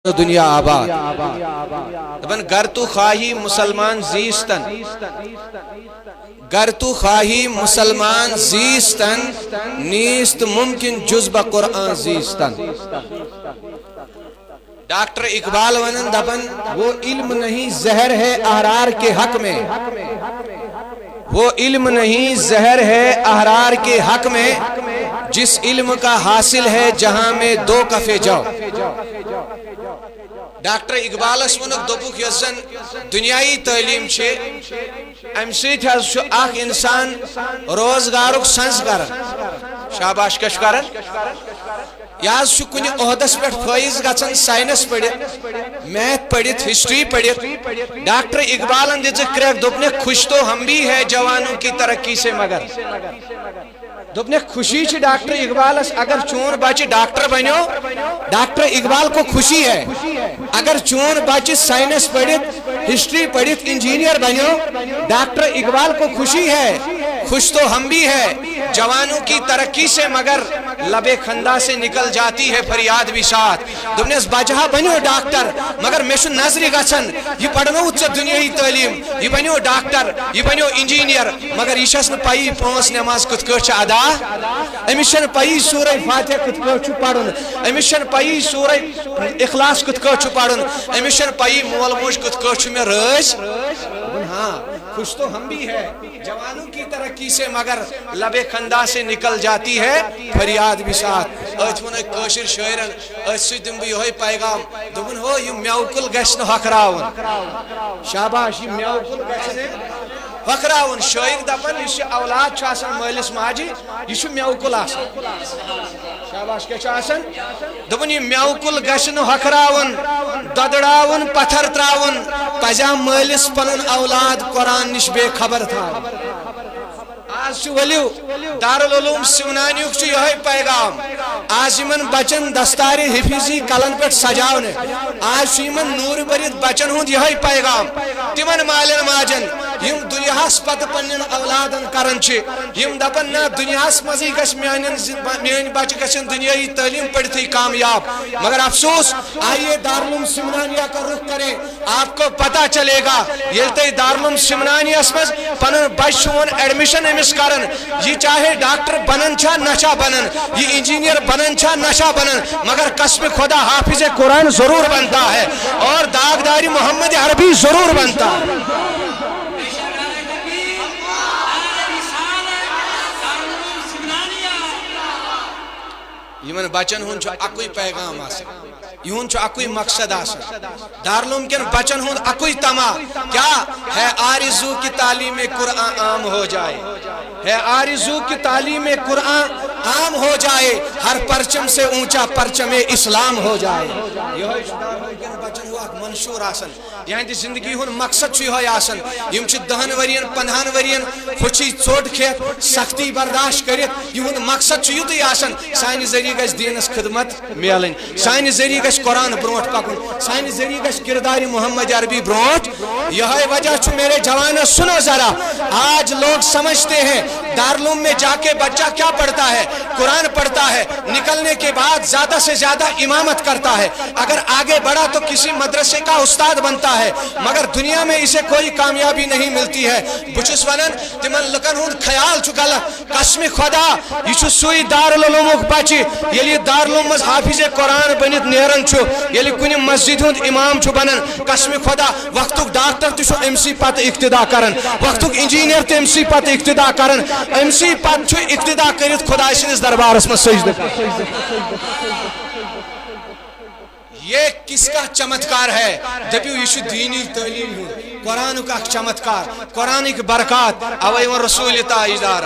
دنیا آباد دپن گر تو خواہی مسلمان زیستن گر تو خواہی مسلمان زیستن نیست ممکن جز بقرآن زیستن ڈاکٹر اقبال ونن دپن وہ علم نہیں زہر ہے احرار کے حق میں وہ علم نہیں زہر ہے احرار کے حق میں جس علم کا حاصل ہے جہاں میں دو کفے جاؤ ڈاکٹر اقبال ونک دوپک یس زن دنیائی تعلیم چھے ام سیت اخ انسان روزگارک سنس کرن شاباش کش کرن یا کن عہدس پہ فائز گھن سائنس پڑھت میتھ پڑھت ہسٹری پڑھت ڈاکٹر اقبالن دے کریک دوپنے خوش تو ہم بھی ہے جوانوں کی ترقی سے مگر دوپنے خوشی چھ ڈاکٹر اقبالس اگر چون بچہ ڈاکٹر بنو ڈاکٹر اقبال کو خوشی ہے اگر چون بچہ سائنس پڑھت ہسٹری پڑھت انجینئر بنو ڈاکٹر اقبال کو خوشی ہے خوش تو ہم بھی ہے جوانوں کی ترقی سے مگر لب خندہ سے نکل جاتی ہے فریاد بھی ساتھ دوپنے بچہ بنو ڈاکٹر مگر میں نظری گھن یہ پڑھنو دنیائی تعلیم یہ بنو ڈاکٹر یہ بنو انجینئر مگر یہ چھس پائی پانچ نماز کت کٹ ادا امس پائی سورہ فاتحہ کت کٹ پڑھن امس پائی سورہ اخلاص کت کٹ پڑھن امس پائی مول موج کت کٹ میں رز ہاں خوش تو ہم بھی ہے جوانوں کی ترقی سے مگر لب خندہ سے نکل جاتی ہے فریاد بھی ساتھ ات ون کشر شاعرن ات سی دم بہ پیغام دپن ہو یہ میوکل گھس نہ ہکراون شاباش یہ میوکل گھس ہکراون شاعر دپن یہ اولاد مالس ماجہ یہ میوکل شاباش کیا دپن یہ میوکل گھس نہ ہکراون ددڑاون پتھر تراون پزا مالس پنن اولاد قرآن نش بے خبر تھا آج ولیو دارالعلوم سیونانیک یہ پیغام آج ان بچن دستار حفیظی قلن پہ سجاونے آج ان نور برت بچن ہند یہ پیغام تمن مالن ماجن یم دنیاس پتہ پنن اولادن کرن یم دپن نا دنیاس مزی گھ میان بچہ گھن دنیائی تعلیم پڑھتی کامیاب مگر افسوس آئیے دارالعلوم سمنانیہ کا رخ کریں آپ کو پتہ چلے گا یل تھی دارالعلوم سمنانیس مز پن بچہ ایڈمیشن امس کرن یہ چاہے ڈاکٹر بنن چھا نشا بنن یہ انجینئر بنن چھا نشا بنن مگر قسم خدا حافظ قرآن ضرور بنتا ہے اور داغداری محمد عربی ضرور بنتا ہے یمن بچن ہن اکوئی پیغام یہن اکوئی مقصد دارالعلوم کن بچن ہند اکوئی تما کیا ہے آرزو کی تعلیم قرآن عام ہو جائے ہے آرزو کی تعلیم قرآن عام ہو جائے ہر پرچم سے اونچا پرچم اسلام ہو جائے یہ بچن ہوا منشور آسن یہاں زندگی ہن مقصد یہ آسن یم 10 ورین 15 ورین خوشی ژوٹ کھیت سختی برداشت کرت یہ مقصد یوت آسن سانہ ذریعہ گھس دینس خدمت ملن سانہ ذریعہ گھس قرآن بروٹ پکن سانہ ذریعہ گھس کردار محمد عربی بروٹ یہ وجہ میرے جوانوں سنو ذرا آج لوگ سمجھتے ہیں دارالعلوم میں جا کے بچہ کیا پڑھتا ہے قرآن پڑھتا ہے نکلنے کے بعد زیادہ سے زیادہ امامت کرتا ہے اگر آگے بڑھا تو کسی مدرسے کا استاد بنتا ہے مگر دنیا میں اسے کوئی کامیابی نہیں ملتی ہے بچس ونن تمن لکن ہند خیال غلط قسم خدا یہ سوئی دارالعلوم بچہ یلی دارالعلوم مز حافظ قرآن بنت نیرن یلی کن مسجد ہند امام بنان قسم خدا وقت ڈاکٹر تہ امسی پتہ اقتدا کرن وقت انجینئر تہ امسی پتہ اقتدا کرن امسی پتہ اقتدا کرت خدا سندس دربارس میں سجدہ یہ کس کا چمتکار ہے دپیو یہ دینی تعلیم قرآن کا چمتکار قرآن کی برکات اوے رسول تاجدار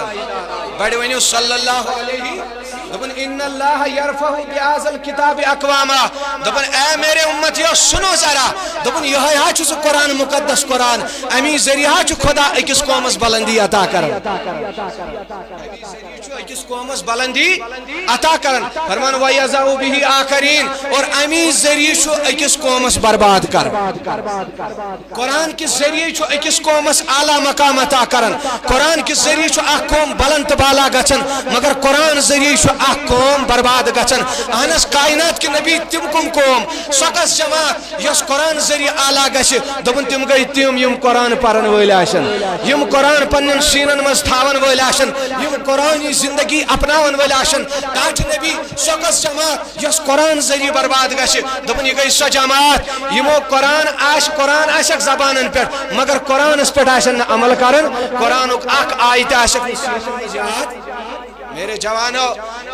بڑے ونیو صلی اللہ علیہ دپن ان اللہ یرفع بهذا الكتاب اقواما دپن اے میرے امتیو سنو ذرا دپن یہ ہا چھ قرآن مقدس قرآن امی ذریعہ چھ خدا اکس قومس بلندی عطا کرن اکس قومس بلندی عطا کرن فرمان ویذع به آخرین اور امی ذریعہ چھ اکس قومس برباد کر قرآن کے ذریعہ چھ اکس قومس اعلی مقام عطا کرن قرآن کے ذریعہ چھ اخ قوم بلند بالا گژھن مگر قرآن ذریعہ چھ اخ قوم برباد گژھن اہنس کائنات کے نبی تم کم قوم سکا سوکس جماعت یس قرآن ذریعہ اعلیٰ گژھِ دوٚپُن تِم گٔے تِم یِم قرآن پرن وٲلۍ آسن یِم قرآن پننٮ۪ن سیٖنن منٛز تھاون وٲلۍ آسن یِم قرآنی زندگی اپناون وٲلۍ آسن ٹاٹھ نبی سوکس جماعت یس قرآن ذریعہ برباد گژھِ دوٚپُن یہِ گٔے سۄ جماعت یِمو قرآن آسٮ۪کھ زبانن پٮ۪ٹھ مگر قرآنس پٮ۪ٹھ آسن نہٕ عمل کران قرآنُک اکھ آیہِ تہِ آسٮ۪کھ نہٕ سیٖنس منٛز یاد میرے جوانو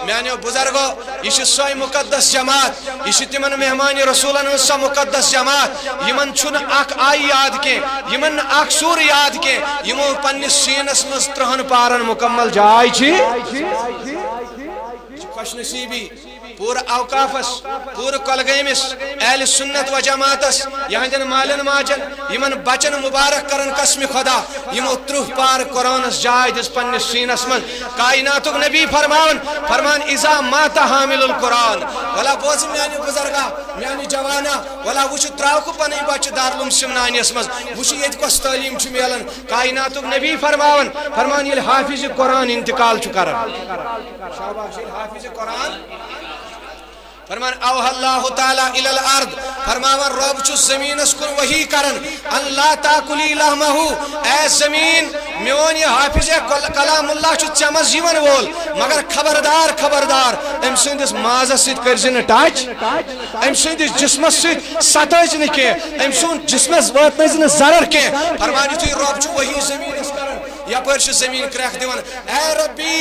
میانیو بزرگو یہ سوئی مقدس جماعت یہ تمن مہمان رسولن سا مقدس جماعت یمن چھن اخ آئی یاد کی یمن اخ سور یاد کی یمو پنس سینس مز 30 پارن مکمل جائے چھ خوش نصیبی پور اوقافس پور کلگیمس اہل سنت و جماعتس یہاں مالن ماجن یمن بچن مبارک کرن قسم خدا یمو 30 پار قرآنس جائے دس پنس سینس من کائناتک نبی فرمان اذا مات حامل القرآن ولا بوز میانی بزرگا میانی جوانا ولا وچ تراوک پنی بچ دارالعلوم سمنانیس مز وچ یت کس تعلیم چھ میلن کائناتک نبی فرمان یل حافظ قرآن انتقال چھ کرن شاباش حافظ قرآن فرمان اوہ اللہ تعالی الی الارض فرماون رب چھ زمینس کن وحی کرن اللہ تاکلی لحمہ اے زمین میون یہ حافظ کلام اللہ چھ چمز یون وول مگر خبردار ام سندس مازس سیت کرزن ٹچ ام سندس جسمس سیت ستج نہ کی ام سون جسمس وات نہ ضرر کی فرمان یتھ رب چھ وحی زمینس کرن یپر چھ زمین کرخ دیون اے ربی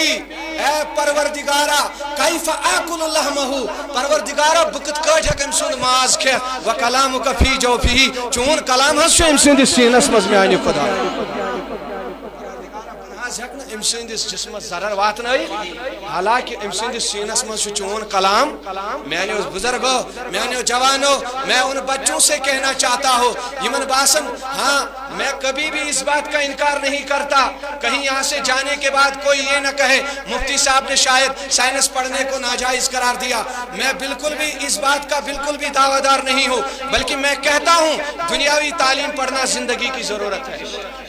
اے پروردگارا کیف اکل لحمہ پروردگارا بکت کٹ ہکم سند ماز کھ و کلامک فی جوفہ چون کلام ہس ام سند سینس مز میانی خدا ام سندس جسمس ضرر واتن حالانکہ ام سندس سینس مز چون کلام میانو بزرگو میانو جوانو میں ان بچوں سے کہنا چاہتا ہوں یمن باسن ہاں میں کبھی بھی اس بات کا انکار نہیں کرتا کہیں یہاں سے جانے کے بعد کوئی یہ نہ کہے مفتی صاحب نے شاید سائنس پڑھنے کو ناجائز قرار دیا میں بالکل بھی اس بات کا بالکل بھی دعویٰ دار نہیں ہوں بلکہ میں کہتا ہوں دنیاوی تعلیم پڑھنا زندگی کی ضرورت ہے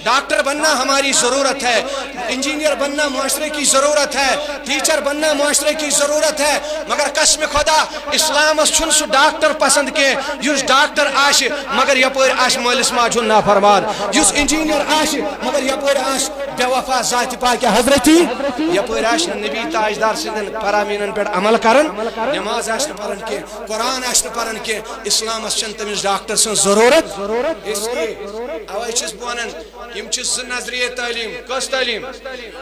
ڈاکٹر بننا ہماری ضرورت ہے انجینئر بننا معاشرے کی ضرورت ہے ٹیچر بننا معاشرے کی ضرورت ہے مگر قسم خدا اسلام چھن سو ڈاکٹر پسند کے یس ڈاکٹر آش مگر یپور آش مالس ماجن نافرمان یس انجینئر آش مگر یپور آش بے وفا ذات پاک حضرتی یپور آش نبی تاجدار سندن فرامینن پر عمل کرن نماز آش پڑھن کے قرآن آش پڑھن کے اسلام چھن تمس ڈاکٹر سن ضرورت اس لیے اوے چھس بونن یم چھ نظریہ تعلیم کس تعلیم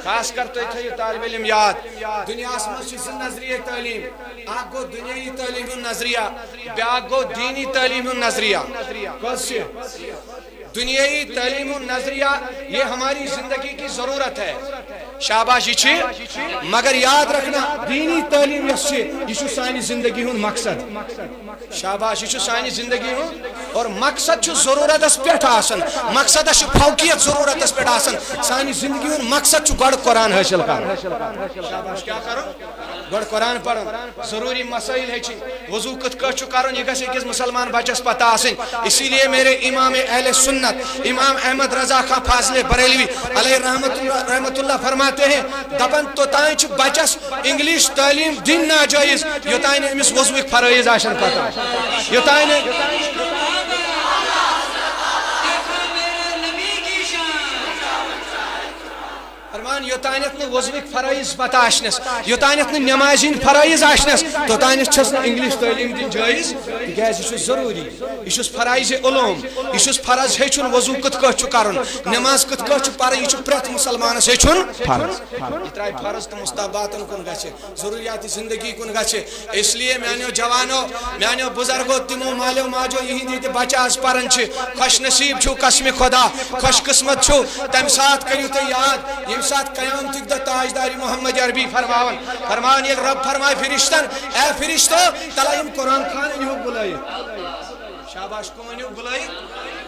خاص کر تو تھیو طالب علم یاد دنیا مز چھ نظریہ تعلیم اکھ گو دنیائی تعلیم نظریہ بیاکھ گو دینی تعلیم نظریہ کس دنیائی تعلیم نظریہ یہ ہماری زندگی کی ضرورت ہے شاباش یہ مگر یاد رکھنا دینی تعلیم یس یہ سانی زندگی ہند مقصد شاباش یہ سانی زندگی ہند اور مقصد چھ ضرورت پہ آسن مقصد فوقیت ضرورت پہ آسن سانی زندگی ہند مقصد چھ گڑ قرآن حاصل کر شاباش کیا کرو گڑ قرآن پڑھن ضروری مسائل ہے وضو کت کٹ کرن یہ گژھِ أکِس مسلمان بچس پتہ آسن اسی لیے میرے امام اہل سنت امام احمد رضا خان فاضل بریلوی علیہ رحمت اللہ فرماتے ہیں دپن توتان چھ بچس انگلش تعلیم دن ناجائز یوتان امس وضوک فرائض آسن پتہ یوتان فرمان یوتانیت نہ وضوک فرائض پتہ آسنس یوتانیت نہ نمازین فرائض آسنس توتانیت چھس انگلش تعلیم دن جائز تکیاز یہ ضروری یہ فرائض علوم یہ فرض ہیچن وضو کت کٹ کرن نماز کت کٹ پڑھ یہ پریت مسلمانس ہیچن فرض یہ ترائی فرض تو مستحباتن کن گچھے ضروریات زندگی کن گچھے اس لیے میانو جوانو میانو بزرگو تمو مالو ماجو یہندی تے بچہ آز پرن چھ خوش نصیب چھو قسم خدا خوش قسمت چھو تم ساتھ کریو تے یاد یم ساتھ قیامت دہ تاجداری محمد عربی فرمان یہ رب فرمائے فرشتن اے فرشتو تلا یم قرآن خان انہو بلائی شاباش کو انہو بلائی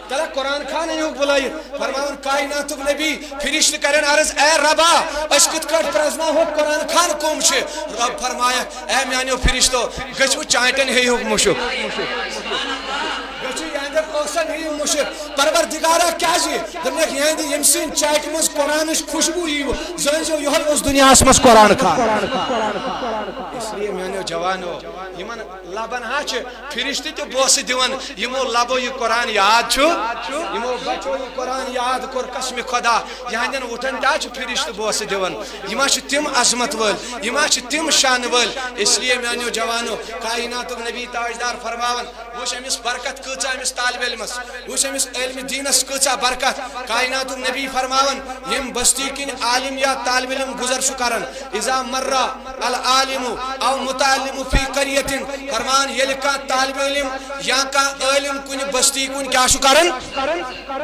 تلا قرآن خان انہو بلائی فرمان کائناتک نبی فرشت کرن عرض اے ربا اس کت کٹ پرزنا ہو قرآن خان کوم چھے رب فرمایا اے میانیو فرشتو گچو چانٹن ہے ہو مشک پروردگارا کیا جی دمک یہ دی یمسین چائٹ مز قرآن خوشبو یہ زنجو یہ اس دنیا مز قرآن کھا اسلیے میانو جوانو یمن لبن ہا فرشتہ تہ بوسہ دِوان یمو لبو یہ قرآن یاد یمو بچو یہ قرآن یاد کور قسم خدا یہندین وٹن تہ فرشتہ بوسہ دِوان یما تم عظمت ول یما تم شان ول اسلیے میانو جوانو کائنات نبی تاجدار فرماون وچ امس برکت کۭژاہ امس طالب علمس وچ امس علم دینس کۭژاہ برکت کائنات نبی فرماون یم بستی کن عالم یا طالب علم گزر چھ کران اذا مر العالم او متعلم فی قریۃ فرمان یل کا طالب علم یا کا عالم کن بستی کن کیا چھ کران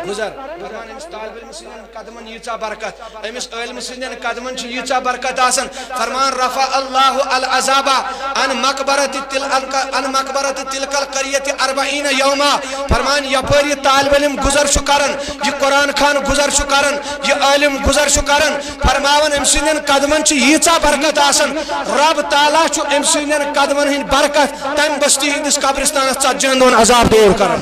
گزر فرمان امس طالب علم سن قدمن ییژاہ برکت امس عالم سن قدمن چھ ییژاہ برکت آسان فرمان رفع اللہ العذاب عن مقبرۃ تلک القریۃ 40 یوما فرمان یپر طالب علم گزر چھ کران یہ قرآن خان گزر چھ کران یہ عالم گزر چھ کران فرماون ام سندین قدمن چھ ییژاہ برکت آسان رب تعالی چھ ام سندین قدمن ہند برکت تم بستی ہندس قبرستانس ژتجی دون عذاب دور کران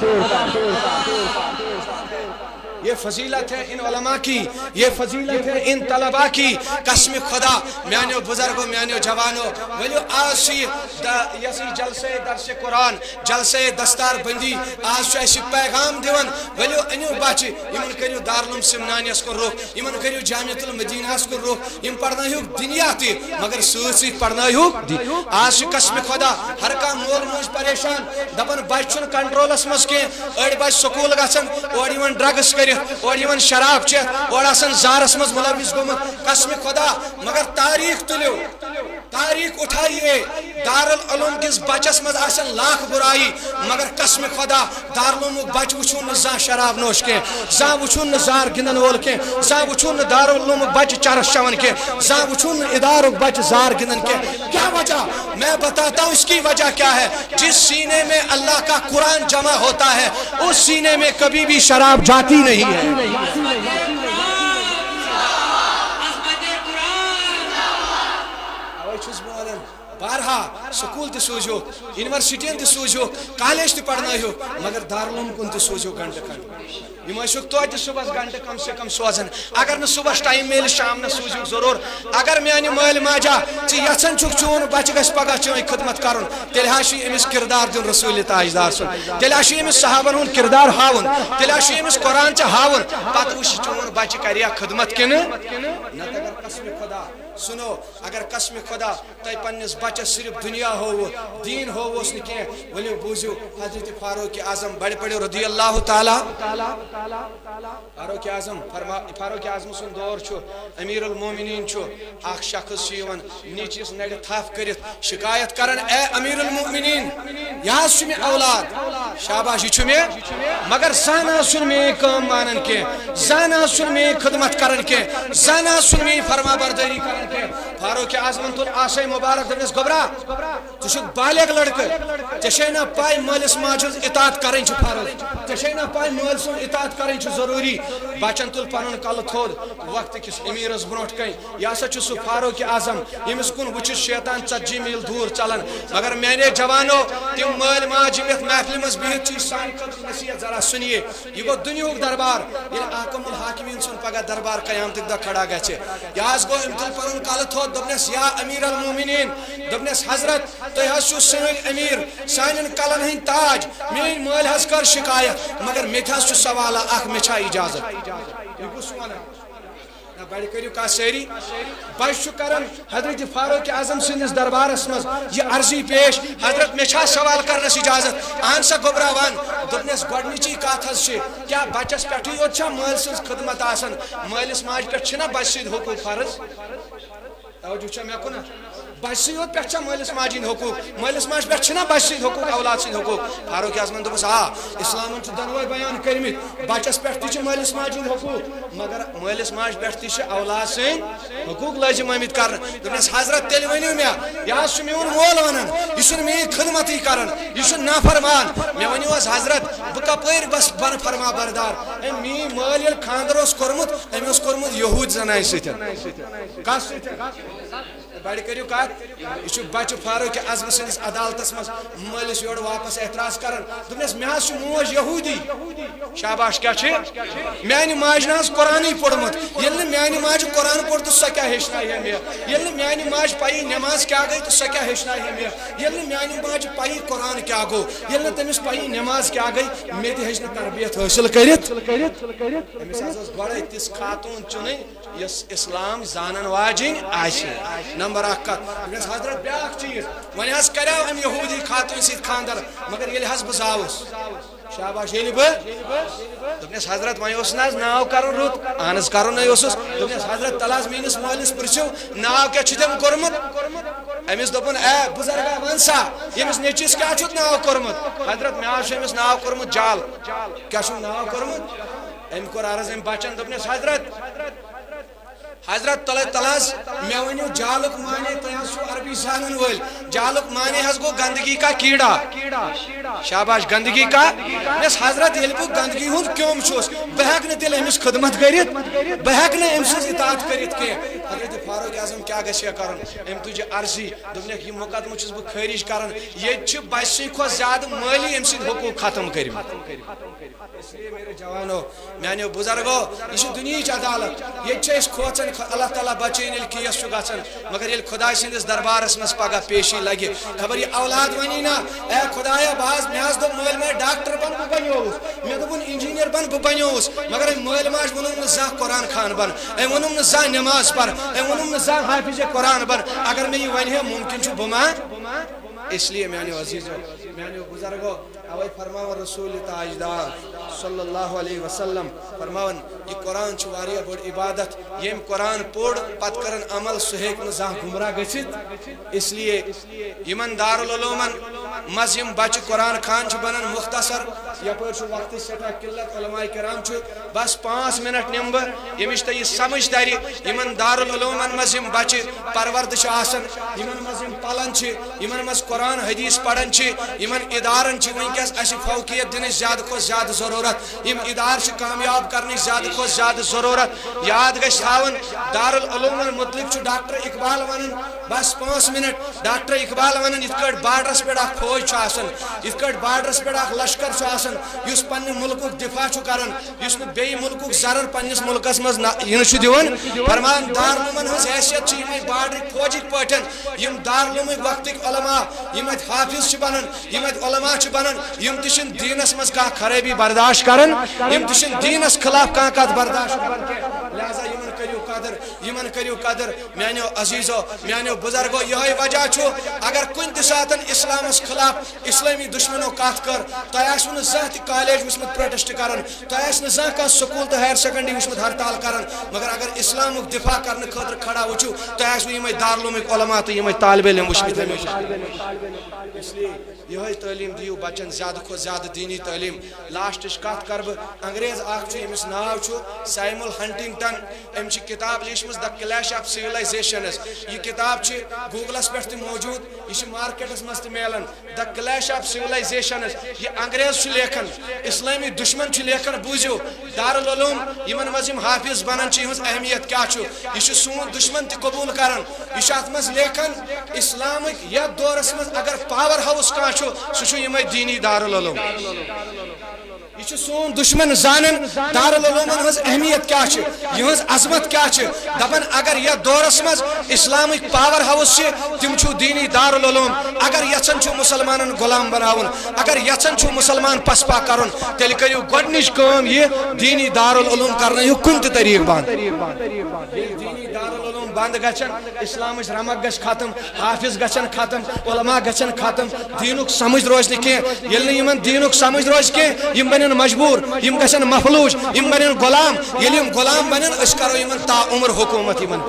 یہ فضیلت ہے ان علماء کی یہ فضیلت ہے ان طلباء کی قسم خدا میانو بزرگو میانو جوانو ولو آج یسی جلسے درس قرآن جلسے دستار بندی آج ایسی پیغام دیون ولو انیو بچ یمن کریو دارالعلوم سمنانیس کو روک یمن کریو جامعۃ المدینہ کو روک یم پڑھنایو دنیا تی مگر سۭتۍ سۭتۍ پڑھنایو آج قسم خدا ہر کا مول موج پریشان دپن بچ چھن کنٹرولس مز کی اڑ بچ سکول گژھن اور یمن ڈرگس کر اور یمن شراب چیت اور آسان زارس مز ملوث گومت قسم خدا مگر تاریخ تلیو تاریخ اٹھائیے دارالعلوم کس بچس مز آسان لاکھ برائی مگر قسم خدا دارالعلوم بچ وچھون زاں شراب نوش کے زاں وچھون زار گندن وول کے زاں وچھون دارالعلوم بچ چرس چون کے زاں وچھون اداروں بچ زار گندن کے کیا وجہ میں بتاتا ہوں اس کی وجہ کیا ہے جس سینے میں اللہ کا قرآن جمع ہوتا ہے اس سینے میں کبھی بھی شراب جاتی نہیں ہے بارہا سکول تہ سوزو یونیورسٹین تہ سوزو کالج تہ پڑھنایو مگر دارالعلوم کن تہ سوزو گھنٹہ کھنڈ یم ٲسِکھ توتہِ صبحس گھنٹہ کم سے کم سوزان اگر نہ صبحس ٹائم میلہِ شام نہ سوزِو ضرور اگر میانہِ مٲلۍ ماجا ژٕ یژھان چھُکھ چون بچہ گژھِ پگاہ چٲنۍ خدمت کرُن تیٚلہِ حظ چھُ أمِس کردار دیُن رسوٗلِ تاجدار سُنٛد تیٚلہِ حظ چھُ أمِس صحابن ہُنٛد کردار ہاوُن تیٚلہِ حظ چھُ أمِس قرآن ژےٚ ہاوُن پتہٕ وٕچھ چون بچہ کریا خدمت کنہٕ نتہٕ اگر قسمِ خدا سنو اگر قسم خدا تہ پنس بچس صرف دنیا ہوو دین ہووس نہ کی ولو بوزو حضرت فاروق اعظم بڑ پڑو رضی اللہ تعالی فاروق اعظم سن دور چھو امیر المومنین چھو اخ شخص یوان نیچس نڑ تھف کرت شکایت کرن اے امیر المومنین یہ چھ میں اولاد شاباش یہ چھ میں مگر زانا سن میں کام مانن کے زانا سن میں خدمت کرن کے زانا سن میں فرما برداری کرن فاروق اعظم تل آسے مبارک دنس گبرا تو بالغ لڑکہ ژے نا پائی مالس ماج اطاعت کریں فرض ژے نا پائی مال سن اطاعت کریں ضروری بچن تل پن کل تھود وقت کس امیرس برو کن یہ ہسا سہ فاروق اعظم یمس کن وچ شیطان 40 میل دور چلان مگر میانے جوانو تم مال ماج یم محفل مز بہت چیز سان نصیحت ذرا سنیے یہ گو دنیاک دربار یہ حاکم الحاکمین سن پگہ دربار قیامت دہ کھڑا گھے یہ گو ام تل پن کل تھود دپنس یا امیر المومنین دپنس حضرت تہ حظ چھو سن امیر سانن کلن ہند تاج میری مال حظ کر شکایت مگر مے حظ چھ سوال اخ مے چھا اجازت یہ کس ونان بڑ کریو کا سیری بچ کرن حضرت فاروق اعظم سندس دربارس مز یہ عرضی پیش حضرت مے چھا سوال کرنس اجازت اہن سا گبرا ون دپنس گۄڈنِچی کتھ حظ چھ کیا بچس پٮ۪ٹھٕے یوت چھا مٲلۍ سٕنٛز خدمت آسان مٲلِس ماجہِ پٮ۪ٹھ چھِنا بچہِ سٕنٛدۍ حقوٗق فرض توجہ چھا مےٚ کُن بچہ یوت پہ مالس ماجہ حقوق مالس ماج پہ بچہ سند حقوق اولاد سند حقوق فاروق اعظم دس اسلام دنوے بیان کرمت بچس پہ مالس ماج حقوق مگر مالس ماج پہ اولاد سند حقوق لازم آمت کر دس حضرت تیل ورنو مے یہ میون مول ونان یہ میری خدمت کران یہ نافرمان مے ورنو حضرت بہ کپر بس بن فرما بردار میری مال یل خاندر کورمت ام کورمت یہود زنائن کس بڑ کریو کت یہ بچہ فاروق اعظم سندس عدالتس مز مالس یور واپس اعتراض کران دپنس مے حظ موج یہودی شاباش کیا میانہ ماج نہ قرآن پورمت یل میانہ ماج قرآن پور تو سہ کیا ہیچنا ہے مے یل میانی ماج پائی نماز کیا گئی تو سہ کیا ہیچنا ہے مے یل میانی ماج پائی قرآن کیا گو یل تمس پائی نماز کیا گئی مے تہ ہیچ تربیت حاصل کرت امس اس گوڑے تس خاتون چنن یس اسلام زانن واجن آسہ نمبر 1 کت حضرت بیاکھ چیز ون حظ کریو ام یہودی خاتون سیت خاندر مگر یل حظ بہ زاوس شاباش یل بہ دپنس حضرت ون اوس ناز ناو کرن رت اہنس کرن اوسس دپنس حضرت تلاس مینس مالس پرچو ناو کیا چھ تم کورمت امس دپن اے بزرگا ون سا یمس نیچس کیا چھت ناو کورمت حضرت مے آو امس ناو کورمت جال کیا چھ ناو کورمت ام کور عرض ام بچن دپنس حضرت تلاس مے ونیو جالک معنی تیاس چھو عربی زانن ول جالک معنی حض گو گندگی کا کیڑا شاباش گندگی کا اس حضرت یل بہ گندگی ہند کیوم چھس بہ ہیک نہ تیل امس خدمت کرت بہ ہیک نہ امس اطاعت کرت کی حضرت فاروق اعظم کیا گژھِ کرن ام تجھ عرضی دپنک یہ مقدمہ چھس بہ خارج کرن یہ چھ بچی کھو زیادہ مالی امس حقوق ختم کرم اس لیے میرے جوانو میانو بزرگو یہ دنیاچ عدالت یہ کھوچن اللہ تعالیٰ بچین یل کیس گھن مگر یل خدا سندس دربارس مز پگہ پیشی لگہ خبر یہ اولاد ونی نا اے خدایا باز مے حظ دپ مول ماج ڈاکٹر بن بہ بنیوس مے دپن انجینئر بن بہ بنیوس مگر مول ماج ونم نہ زانٛہہ قرآن خان بن ام ونم نہ زانٛہہ نماز پر ام ونم نہ زانٛہہ حافظ قرآن بن اگر مے یہ ون ہے ممکن چھ بہ ما اس لیے میانو عزیزو میانو بزرگو اوے فرماون رسول تاجدار صلی اللہ علیہ وسلم فرماون یہ قرآن چھ واریاہ بڑ عبادت یم قرآن پوڑ پت کرن عمل سہ ہیک نہ زانٛہہ گمراہ گژھت اس لیے یمن دارالعلومن مز یم بچہ قرآن خان چھ بنان مختصر یپر چھ وقت سٹھاہ قلت علماء کرام چھ بس 5 منٹ نم بہ یمش تہ یہ سمجھ تر یمن دارالعلومن مز یم بچہ پرورد چھ آسان یمن مز یم پلان چھ یمن مز قرآن حدیث پڑھن چھ یمن ادارن چھ ونکس اس فوقیت دن زیادہ کھو زیادہ ضرورت یم ادار چھ کامیاب کرنے زیادہ کھو زیادہ ضرورت یاد گژھِ تھاون دارالعلومن متعلق چھ ڈاکٹر اقبال ونان بس 5 منٹ ڈاکٹر اقبال ونان یت کٹ بارڈرس پہ اخ فوج چھ آسان یت کٹ بارڈرس پہ اخ لشکر چھ آسان یس پنہ ملک دفاع چھ کران یس نہ بے ملک ضرر پنس ملکس مز ین چھ دیوان فرمان دارالعلومن ہنز حیثیت چھ یم بارڈر فوجک پٹن یم دارالعلومک وقتک علماء یم حافظ چھ بنان یم علماء چھ بنان یم تشن دینس مز کا خرابی برداشت کرن یم تشن دینس خلاف کا کت برداشت کرن لہذا یمن کریو قدر میانو عزیزو میانو بزرگو یہ وجہ چھو اگر کن تہ ساتن اسلامس خلاف اسلامی دشمنوں کت کر تہ آسو نہ زانٛہہ تہ کالیج وچمت پروٹیسٹ کرن تہ آس نہ زانٛہہ کانٛہہ سکول تہ ہائر سیکنڈری وچمت ہڑتال کرن مگر اگر اسلامک دفاع کرنے خاطر کھڑا وچھو تہ آسو یمے دارالعلومک علماء تہ یمے طالب علم وچمت اس لیے یہ تعلیم دیو بچن زیادہ کھو زیادہ دینی تعلیم لاسٹچ کت کر بہ انگریز اخ امس ناو چھ سیمول ہنٹنگٹن ام چھ کتاب لیچمز دا کلیش آف سیولائزیشنز یہ کتاب چھ گوگلس پہ تہ موجود یہ مارکیٹس مز تہ میلان دا کلیش آف سیولائزیشنز یہ انگریز چھ لیکھن اسلامی دشمن چھ لیکھن بوزیو دارالعلوم یمن مز یم حافظ بنان چھ ہنز اہمیت کیا چھ یہ سون دشمن تہ قبول کران یہ ات مز لیکھن اسلامک یتھ دورس مز اگر پاور ہاؤس کان سہ یمے دینی دارالعلوم یہ سون دشمن زانن دارالعلومن ہنز اہمیت کیا یہ عظمت کیا دپن اگر یہ دورس مز اسلامک پاور ہاؤس تم چھو دینی دارالعلوم اگر یژھان چھو مسلمانن غلام بناون اگر یژھان چھو مسلمان پسپا کرن تیل کریو گۄڈنِچ کٲم یہ دینی دارالعلوم کرنٲیِو کُنہِ تہِ طریقہٕ بند دینی دارالعلوم بند گژھن اسلامچ رمک گژھِ ختم حافظ گژھن ختم علماء گژھن ختم دینک سمجھ روز نہ کینٛہہ ییٚلہِ نہٕ یِمن دینک سمجھ روز کینٛہہ یم بنن مجبور یم گژھن مفلوج یم بنن غلام ییٚلہِ یم غلام بنن أسۍ کرو یمن تا عمر حکومت یمن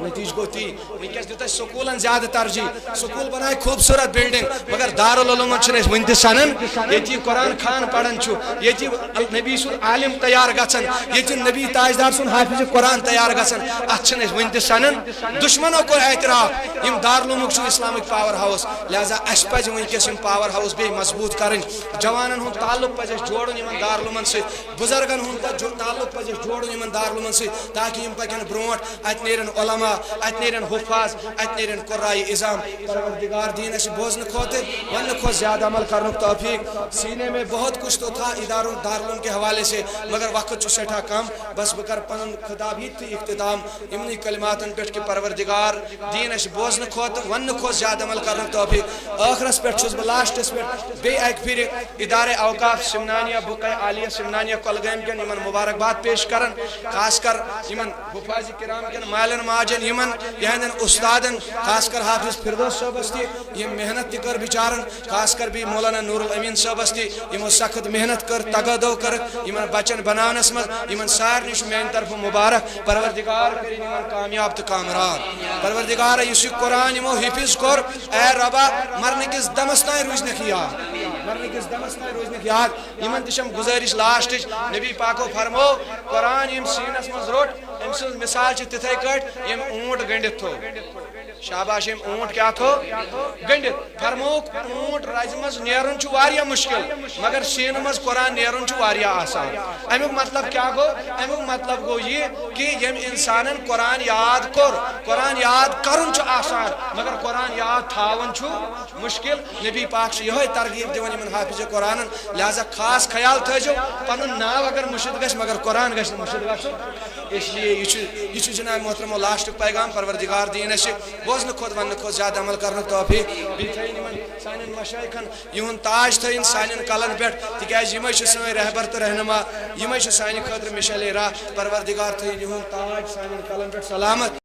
نتیجہ گو تی ونکس دیت سکولن زیادہ ترجیح سکول بنائے خوبصورت بلڈنگ مگر دارالعلومن چھن ون تہ سنن یتی قرآن خان پڑھن چھو یتی نبی سن عالم تیار گژھن یتی نبی تاجدار سن حافظ قرآن تیار گژھن ات چھن ون تہ سنن دشمنوں کو اعتراف یم دارالعلومک چھو اسلامک پاور ہاؤس لہذا اس پز ونکس یم پاور ہاؤس بے مضبوط کرن جوانن ہند تعلق پز جوڑن یمن دارالعلومن ست بزرگن ہند تعلق پز جوڑن یمن دارالعلومن ست تاکہ یم پکن برونٹ ات نیرن علماء علماء ات نیرن حفاظ ات نیرن قرائے اعظام پروردگار دین اس بوزن کھوتے ون کھو زیادہ عمل کرنے توفیق سینے میں بہت کچھ تو تھا اداروں دارالعلوم کے حوالے سے مگر وقت سٹھا کم بس بکر پن خطاب ہی تھی اختتام امنی کلماتن پہ کہ پروردگار دین اس بوزن کھوت ون کھو زیادہ عمل کرنے توفیق آخرس پہ چھس بہ لاسٹس پہ بے ایک پھر ادارے اوقاف سمنانیہ بقع عالیہ سمنانیہ کولگام کن یمن مبارکباد پیش کرن خاص کر یمن حفاظ کرام کن مالن ماجن یمن یہندن استادن خاص کر حافظ فردوس صاحبس تھی یہ محنت تہ کر بچارن خاص کر بھی مولانا نور الامین صاحبس تھی یمو سخت محنت کر تگدو کر یمن بچن بناونس مز یمن سارنی میان طرف مبارک پروردگار کرین یمن کامیاب تو کامران پروردگار یس قرآن یمو حفظ کور اے ربا مرنے کس دمس تائیں روزنک یاد مرنے کس دمس تائیں روزنک یاد یمن تشم گزارش لاسٹ نبی پاکو فرمو قرآن یم سینس مز روٹ ام سن مثال تتھے کٹ یم اونٹ گنڈت تھو شاباش یم اونٹ کیا تھو گنڈت فرموک اونٹ رز مز نیرن چھ واریاہ مشکل مگر سین مز قرآن نیرن چھ واریاہ آسان امیک مطلب کیا گو امیک مطلب گو یہ کہ یم انسانن قرآن یاد کور قرآن یاد کرن چھ آسان مگر قرآن یاد تھاون چھ مشکل نبی پاک یہ ترغیب دیون یمن حافظ قرآن لہذا خاص خیال تھو پن ناو اگر مشد گھ مگر قرآن گھ مشد گھ اس لیے یہ جناب محترم و لاسٹ پیغام پروردگار دین اس بوزن کھوت ون کھوت زیادہ عمل کرنے توفیق بی تھین یمن سانن مشائخن یہن تاج تھین سانن کلن پہ تکیاز یمے سن رہبر تو رہنما یمے سانہ خاطر مشعل راہ پروردگار تھین یہن تاج سانن کلن پہ سلامت